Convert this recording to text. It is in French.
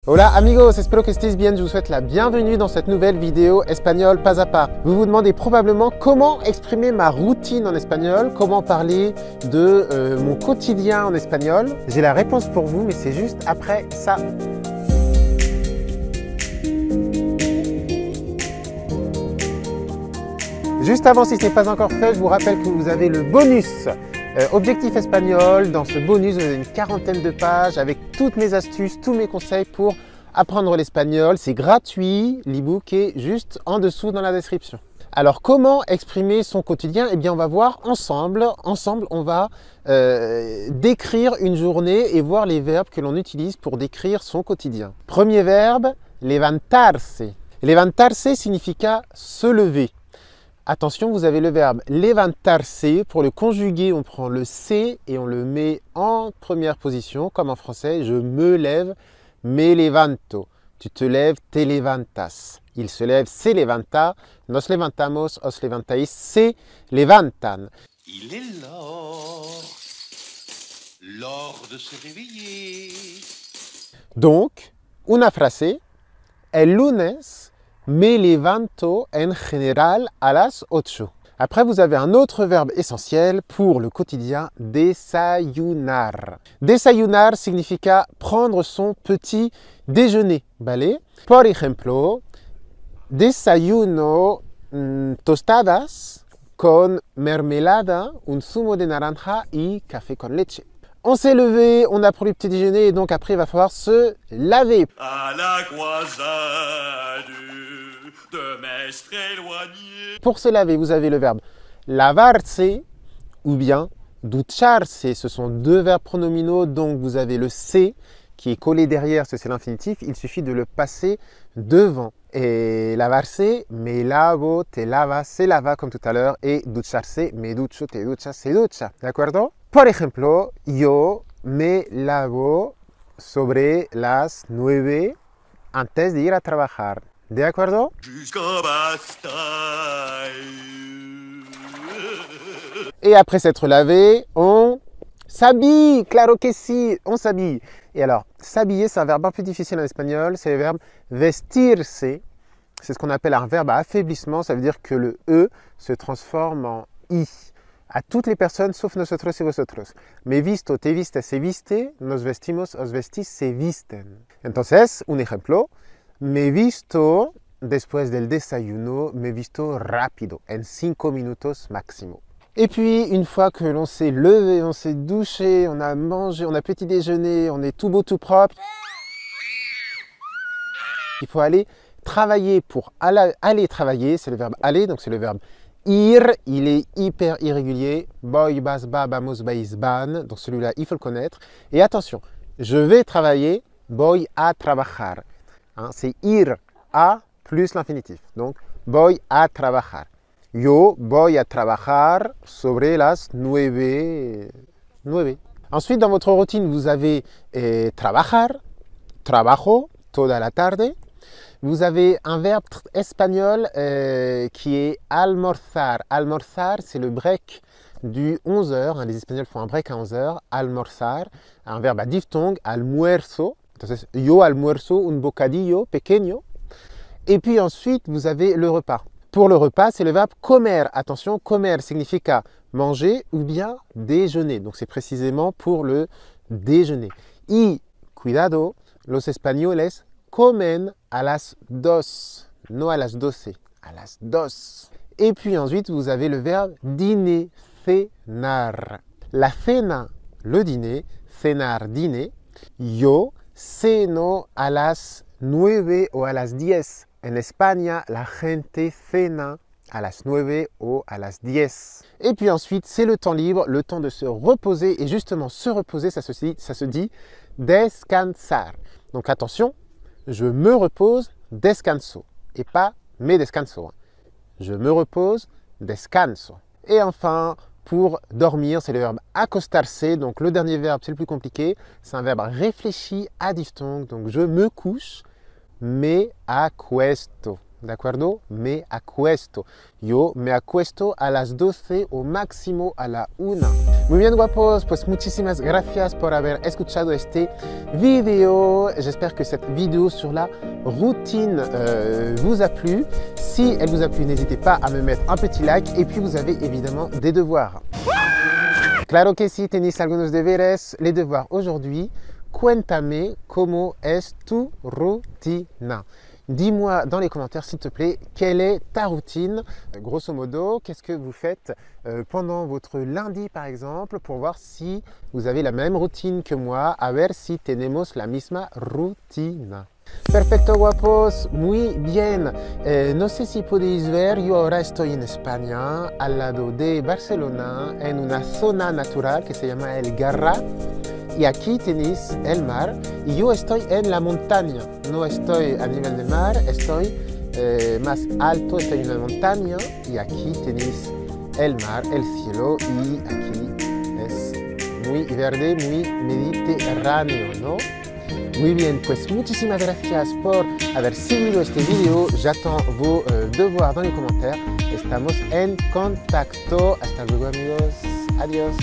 Hola amigos, espero que estéis bien, je vous souhaite la bienvenue dans cette nouvelle vidéo espagnol pas à pas. Vous vous demandez probablement comment exprimer ma routine en espagnol, comment parler de mon quotidien en espagnol. J'ai la réponse pour vous, mais c'est juste après ça. Juste avant, si ce n'est pas encore fait, je vous rappelle que vous avez le bonus Objectif Espagnol. Dans ce bonus, vous avez une quarantaine de pages avec toutes mes astuces, tous mes conseils pour apprendre l'espagnol. C'est gratuit, l'e-book est juste en dessous dans la description. Alors, comment exprimer son quotidien? Eh bien, on va voir ensemble. Ensemble, on va décrire une journée et voir les verbes que l'on utilise pour décrire son quotidien. Premier verbe, levantarse. Levantarse signifie se lever. Attention, vous avez le verbe levantarse. Pour le conjuguer, on prend le C et on le met en première position, comme en français. Je me lève, me levanto. Tu te lèves, te levantas. Il se lève, se levanta. Nos levantamos, os levantáis, se levantan. Il est l'heure de se réveiller. Donc, una frase, el lunes me levanto en general a las 8. Après, vous avez un autre verbe essentiel pour le quotidien, desayunar. Desayunar signifie prendre son petit déjeuner, ¿vale? Por ejemplo, desayuno tostadas con mermelada, un zumo de naranja y café con leche. On s'est levé, on a pris le petit déjeuner et donc après il va falloir se laver. À la croisade de mestres éloignés. Pour se laver, vous avez le verbe lavarse ou bien ducharse. Ce sont deux verbes pronominaux, donc vous avez le C qui est collé derrière, c'est l'infinitif. Il suffit de le passer devant. Et lavarse, me lavo, te lavas, se lava comme tout à l'heure. Et ducharse, me ducho, te duchas, se ducha. ¿De Por ejemplo, yo me lavo sobre las 9 antes de ir a trabajar. ¿De acuerdo? Jusqu'en bastille. Et après s'être lavé, on s'habille. Claro que si, on s'habille. Et alors, s'habiller, c'est un verbe un peu difficile en espagnol. C'est le verbe vestirse. C'est ce qu'on appelle un verbe à affaiblissement. Ça veut dire que le E se transforme en I. A toutes les personnes, sauf nosotros y vosotros. Me visto, te vistes, se viste. Nos vestimos, os vestís, se visten. Entonces, un ejemplo. Me visto, después del desayuno, me visto rápido, en 5 minutos máximo. Et puis, une fois que l'on s'est levé, on s'est douché, on a mangé, on a petit déjeuner, on est tout beau, tout propre, il faut aller travailler. Pour aller travailler, c'est le verbe aller, donc c'est le verbe ir. Il est hyper irrégulier. Voy, vas, va, vamos, vais, van. Donc celui-là, il faut le connaître. Et attention, je vais travailler, voy a trabajar. Hein, c'est ir a plus l'infinitif. Donc, voy a trabajar. Yo voy a trabajar sobre las 9. Ensuite, dans votre routine, vous avez trabajar, trabajo, toda la tarde. Vous avez un verbe espagnol qui est almorzar. Almorzar, c'est le break du 11h. Hein, les Espagnols font un break à 11h. Almorzar, un verbe à diphtongue, almuerzo. Entonces, yo almuerzo un bocadillo pequeño. Et puis ensuite, vous avez le repas. Pour le repas, c'est le verbe comer. Attention, comer signifie manger ou bien déjeuner. Donc, c'est précisément pour le déjeuner. Y, cuidado, los españoles comen a las 2. No a las 12, a las 2. Et puis ensuite, vous avez le verbe dîner, cenar. La cena, le dîner, cenar, dîner. Yo ceno a las 9 o a las 10. En España, la gente cena a las 9 o a las 10. Et puis ensuite, c'est le temps libre, le temps de se reposer. Et justement, se reposer, ça se dit descansar. Donc attention, je me repose, descanso. Et pas me descanso. Je me repose, descanso. Et enfin, pour dormir, c'est le verbe acostarse. Donc le dernier verbe, c'est le plus compliqué. C'est un verbe réfléchi à diphtongue. Donc je me couche, me acuesto. ¿de acuerdo? Me acuesto. Yo me acuesto a las 12 o máximo a la 1. Muy bien, guapos, pues muchísimas gracias por haber escuchado este vidéo. J'espère que cette vidéo sur la routine vous a plu. Si elle vous a plu, n'hésitez pas à me mettre un petit like et puis vous avez évidemment des devoirs. Claro que sí, tenéis algunos deberes. Les devoirs aujourd'hui. Cuéntame cómo es tu rutina. Dis-moi dans les commentaires, s'il te plaît, quelle est ta routine. Grosso modo, qu'est-ce que vous faites pendant votre lundi, par exemple, pour voir si vous avez la même routine que moi, a ver si tenemos la misma rutina. Perfecto, guapos, muy bien. No sé si podéis ver, yo ahora estoy en España, al lado de Barcelona, en una zona natural que se llama el Garraf. Y aquí tenéis el mar y yo estoy en la montaña. No estoy a nivel del mar, estoy más alto, estoy en una montaña y aquí tenéis el mar, el cielo y aquí es muy verde, muy mediterráneo, ¿no? Muy bien, pues muchísimas gracias por haber seguido este video. J'attends vos devoirs dans les commentaires. Estamos en contacto. Hasta luego, amigos. Adiós.